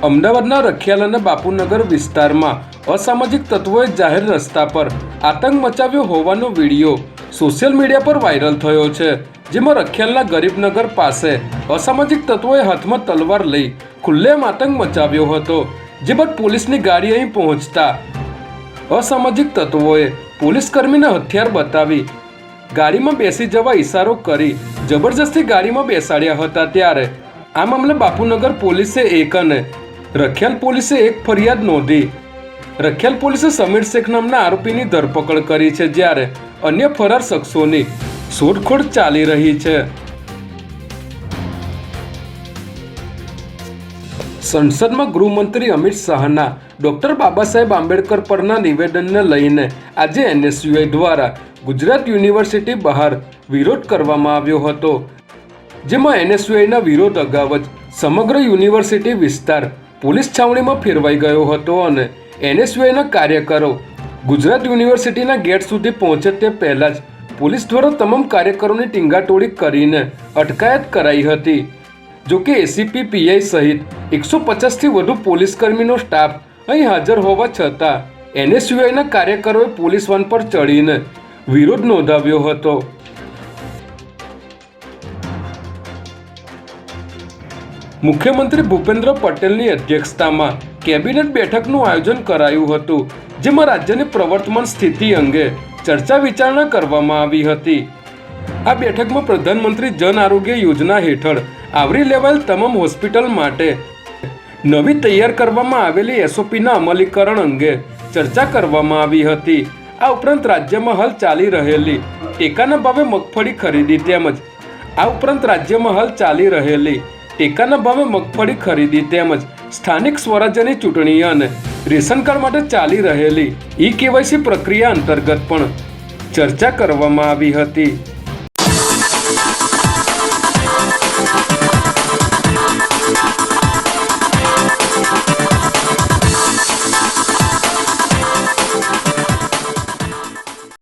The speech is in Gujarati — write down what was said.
અમદાવાદના રખિયાલ અને બાપુનગર વિસ્તારમાં અસામાજિક તત્વોએ જાહેર રસ્તા પર આતંક મચાવ્યો હોવાનો વિડીયો સોશિયલ મીડિયા પર વાયરલ થયો છે, જેમાં રખિયાલના ગરીબનગર પાસે અસામાજિક તત્વોએ હાથમાં તલવાર લઈ ખુલ્લેઆમ આતંક મચાવ્યો હતો। જે બાદ પોલીસની ગાડી અહીં પહોંચતા અસામાજિક તત્વોએ પોલીસકર્મીને હથિયાર બતાવી ગાડીમાં બેસી જવા ઇશારો કરી જબરજસ્તી ગાડીમાં બેસાડ્યા હતા। ત્યારે આ મામલે બાપુનગર પોલીસે એક અને રખિયાલ પોલીસે એક ફરિયાદ નોંધી રખિયાલ પોલીસે સમીર શેખ નામના આરોપીની ધરપકડ કરી છે, જ્યારે અન્ય ફરાર શખ્સોની શોધખોળ ચાલી રહી છે। સંસદમાં ગૃહમંત્રી અમિત શાહના ડોક્ટર બાબા સાહેબ આંબેડકર પરના નિવેદનને લઈને આજે એનએસયુઆઈ દ્વારા ગુજરાત યુનિવર્સિટી બહાર વિરોધ કરવામાં આવ્યો હતો, જેમાં એનએસયુઆઈના વિરોધ અગાઉ જ સમગ્ર યુનિવર્સિટી વિસ્તાર પોલીસ છાવણીમાં ફેરવાઈ ગયો હતો અને એનએસયુઆઈના કાર્યકરો ગુજરાત યુનિવર્સિટીના ગેટ સુધી પહોંચે તે પહેલાં જ પોલીસ દ્વારા તમામ કાર્યકરોની ટીંગાટોળી કરીને અટકાયત કરાઈ હતી। જોકે એસીપી પીઆઈ સહિત 150થી વધુ પોલીસકર્મીનો સ્ટાફ અહીં હાજર હોવા છતાં એનએસયુઆઈના કાર્યકરોએ પોલીસ વાન પર ચડીને વિરોધ નોંધાવ્યો હતો। મુખ્યમંત્રી ભૂપેન્દ્ર પટેલની અધ્યક્ષતામાં કેબિનેટ બેઠકનું આયોજન કરાયું હતું, જેમાં રાજ્યની પ્રવર્તમાન સ્થિતિ અંગે ચર્ચા વિચારણા કરવામાં આવી હતી। આ બેઠકમાં પ્રધાનમંત્રી જન આરોગ્ય યોજના હેઠળ આવરી લેવાયેલ તમામ હોસ્પિટલ માટે નવી તૈયાર કરવામાં આવેલી એસઓપીના અમલીકરણ અંગે ચર્ચા કરવામાં આવી હતી। આ ઉપરાંત રાજ્યમાં હાલ ચાલી રહેલી ટેકાના ભાવે મગફળી ખરીદી તેમજ સ્થાનિક સ્વરાજ્યની ચૂંટણી અને રેશન કાર્ડ માટે ચાલી રહેલી ઈ કેવાયસી પ્રક્રિયા અંતર્ગત પણ ચર્ચા કરવામાં આવી હતી।